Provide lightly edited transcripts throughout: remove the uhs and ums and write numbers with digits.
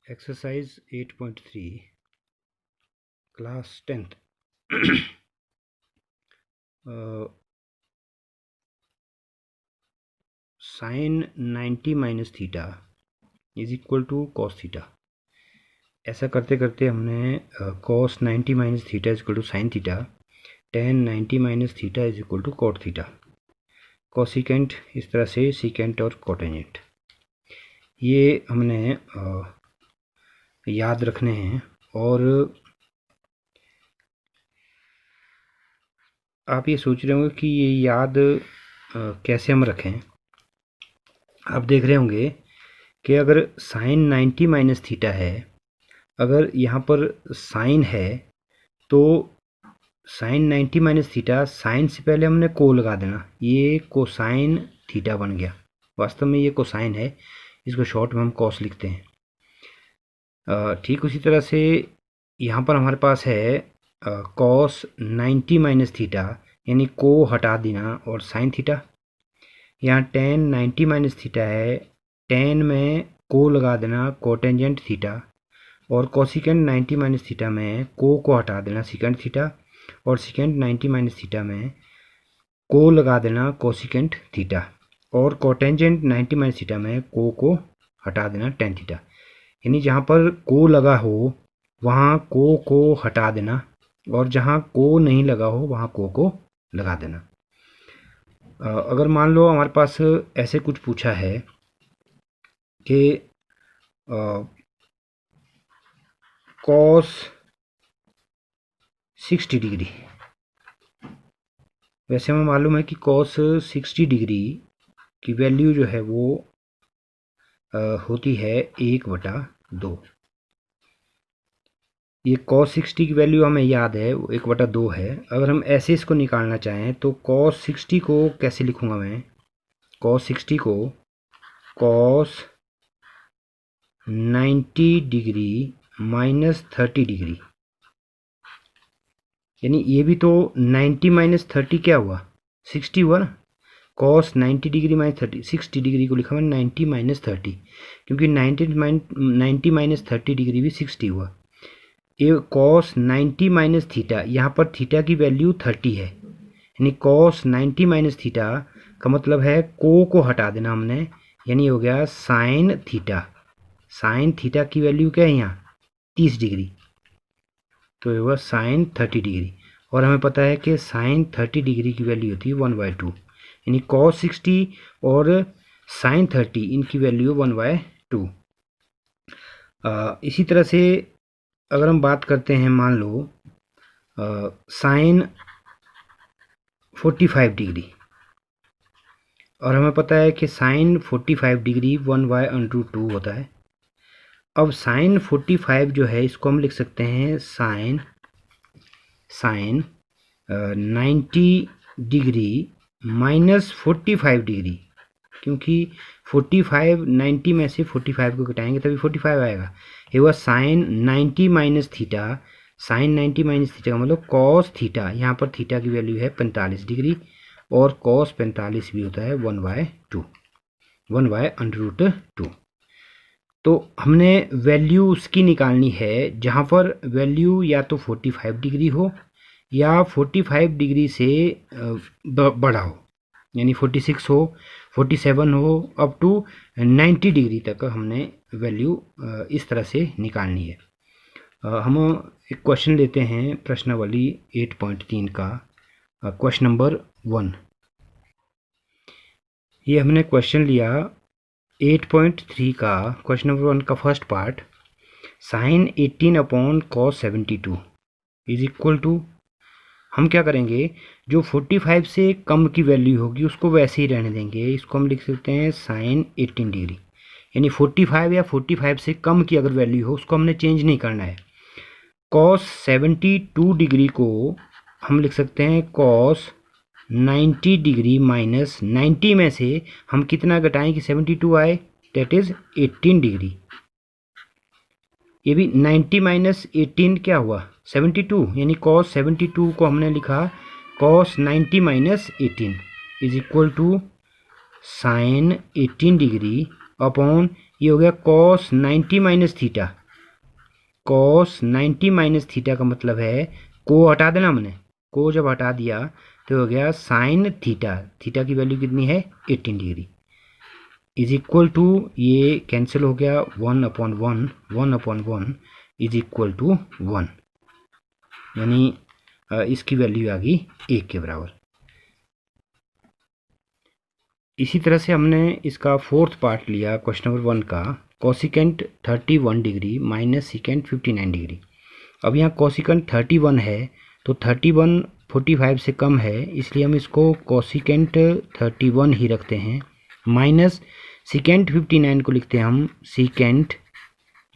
Exercise 8.3 class 10th sine 90 minus theta is equal to cos theta. ऐसा करते करते हमने cos 90 minus theta is equal to sine theta, tan 90 minus theta is equal to cot theta, cosecant इस तरह से secant और cotangent ये हमने याद रखने हैं। और आप ये सोच रहे होंगे कि ये याद कैसे हम रखें। आप देख रहे होंगे कि अगर साइन 90 माइनस थीटा है, अगर यहाँ पर साइन है तो साइन 90 माइनस थीटा, साइन से पहले हमने को लगा देना, ये कोसाइन थीटा बन गया। वास्तव में ये कोसाइन है, इसको शॉर्ट में हम कॉस लिखते हैं। ठीक उसी तरह से यहाँ पर हमारे पास है कॉस 90 माइनस थीटा, यानी को हटा देना, और साइन थीटा। यहाँ टेन 90 माइनस थीटा है, टेन में को लगा देना, कोटेंजेंट थीटा, और कोसिकेंट 90 माइनस थीटा में को हटा देना, सिकेंट थीटा, और सिकेंट 90 माइनस थीटा में को लगा देना, कोसिकेंट थीटा, और कोटेंजेंट 90 माइनस थीटा में को हटा देना, टेन थीटा। यानी जहाँ पर को लगा हो वहाँ को हटा देना, और जहाँ को नहीं लगा हो वहाँ को लगा देना। अगर मान लो हमारे पास ऐसे कुछ पूछा है कि कॉस 60 डिग्री, वैसे हमें मालूम है कि कॉस 60 डिग्री की वैल्यू जो है वो होती है 1/2। ये cos 60 की वैल्यू हमें याद है, वो 1/2 है। अगर हम ऐसे इसको निकालना चाहें तो cos 60 को कैसे लिखूंगा मैं? cos 60 को cos 90 डिग्री माइनस 30 डिग्री, यानी ये भी तो 90 माइनस 30 क्या हुआ? 60 हुआ ना। cos 90 डिग्री माइनस 30, 60 डिग्री को लिखा मैंने 90 माइनस 30, क्योंकि 90 माइनस 30 डिग्री भी 60 हुआ। ये cos 90 माइनस थीटा, यहाँ पर थीटा की वैल्यू 30 है, यानी cos 90 माइनस थीटा का मतलब है को हटा देना हमने, यानी हो गया साइन थीटा। साइन थीटा की वैल्यू क्या है यहाँ? 30 डिग्री, तो ये हुआ साइन 30 डिग्री। और हमें पता है कि साइन 30 डिग्री की वैल्यू होती है 1/2, यानी cos 60 और साइन 30 इनकी वैल्यू 1/2। इसी तरह से अगर हम बात करते हैं, मान लो साइन 45 डिग्री, और हमें पता है कि साइन 45 डिग्री 1/√2 होता है। अब साइन 45 जो है इसको हम लिख सकते हैं साइन 90 डिग्री माइनस 45 डिग्री, क्योंकि 45 90 में से 45 को घटाएंगे तभी 45 आएगा। ये हुआ sine 90 minus theta. Sine 90 minus theta का मतलब कॉस थीटा, यहाँ पर थीटा की वैल्यू है 45 डिग्री, और कॉस 45 भी होता है 1/√2। तो हमने वैल्यू उसकी निकालनी है जहाँ पर वैल्यू या तो 45 डिग्री हो या 45 डिग्री से बड़ा हो, यानी 46 हो, 47 हो, अप टू 90 डिग्री तक हमने वैल्यू इस तरह से निकालनी है। हम एक क्वेश्चन लेते हैं प्रश्नावली 8.3 का, क्वेश्चन नंबर 1। ये हमने क्वेश्चन लिया 8.3 का, क्वेश्चन नंबर 1 का first part, sine 18/cos 72 is equal to, हम क्या करेंगे, जो 45 से कम की वैल्यू होगी उसको वैसे ही रहने देंगे। इसको हम लिख सकते हैं साइन 18 डिग्री, यानी 45 या 45 से कम की अगर वैल्यू हो उसको हमने चेंज नहीं करना है। cos 72 डिग्री को हम लिख सकते हैं cos 90 डिग्री माइनस 90 में से हम कितना घटाएं कि 72 आए, डेट इज 18 डिग्री। ये भी 90 माइनस 18 क्या हुआ? 72, यानी cos 72 को हमने लिखा cos 90 माइनस 18 is equal to sine 18 degree upon, ये हो गया cos 90 minus theta, cos 90 minus theta का मतलब है को हटा देना हमने, को जब हटा दिया तो हो गया साइन थीटा, थीटा की वैल्यू कितनी है 18 डिग्री, इज इक्वल टू ये कैंसिल हो गया 1/1 इज इक्वल टू 1, यानी इसकी वैल्यू आ गई 1 के बराबर। इसी तरह से हमने इसका फोर्थ पार्ट लिया क्वेश्चन नंबर 1 का, cosecant 31 degree minus secant 59 degree. अब यहाँ कोसिकेंट 31 है तो 31 45 से कम है, इसलिए हम इसको कोसिकेंट 31 ही रखते हैं, माइनस सिकेंट 59 को लिखते हैं हम सिकेंट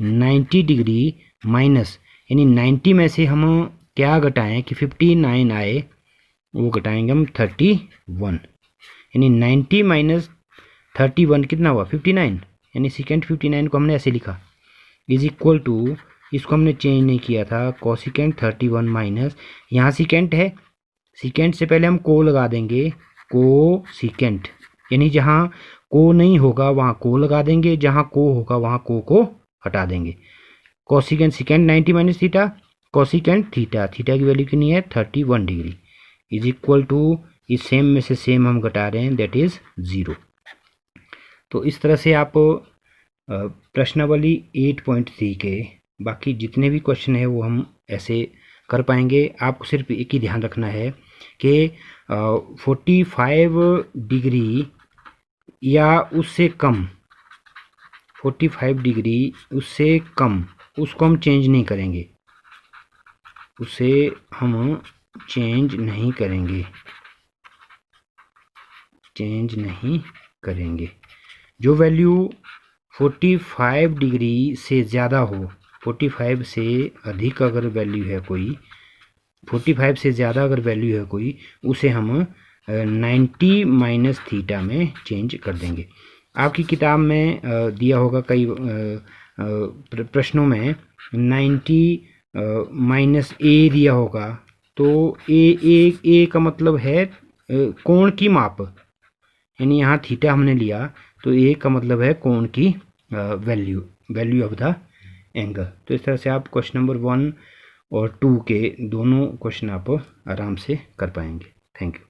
90 डिग्री माइनस, यानी 90 में से हम क्या घटाएं कि 59 आए, वो घटाएंगे हम 31, यानी 90 माइनस 31 कितना हुआ 59, यानी सिकेंट 59 को हमने ऐसे लिखा इज इक्वल टू, इसको हमने चेंज नहीं किया था, कोसिकेंट 31 माइनस, यहाँ सिकेंट है, सिकेंट से पहले हम को लगा देंगे, को सिकेंट, यानी जहाँ को नहीं होगा वहाँ को लगा देंगे, जहाँ को होगा वहाँ को हटा देंगे। Cosecant secant 90 minus theta, cosecant theta, theta की वैल्यू कितनी है 31 डिग्री, इज इक्वल टू इस सेम में से सेम हम घटा रहे हैं, दैट इज 0। तो इस तरह से आप प्रश्नावली 8.3 के बाकी जितने भी क्वेश्चन है वो हम ऐसे कर पाएंगे। आपको सिर्फ एक ही ध्यान रखना है कि 45 डिग्री या उससे कम, 45 डिग्री उससे कम, उसको हम चेंज नहीं करेंगे, उसे हम चेंज नहीं करेंगे। जो वैल्यू 45 डिग्री से ज़्यादा हो, 45 से अधिक अगर वैल्यू है कोई, 45 से ज़्यादा अगर वैल्यू है कोई, उसे हम 90 माइनस थीटा में चेंज कर देंगे। आपकी किताब में दिया होगा कई प्रश्नों में 90 माइनस ए दिया होगा, तो ए का मतलब है कोण की माप, यानी यहाँ थीटा हमने लिया तो ए का मतलब है कोण की वैल्यू ऑफ द एंगल। तो इस तरह से आप क्वेश्चन नंबर 1 और 2 के दोनों क्वेश्चन आप आराम से कर पाएंगे। Thank you.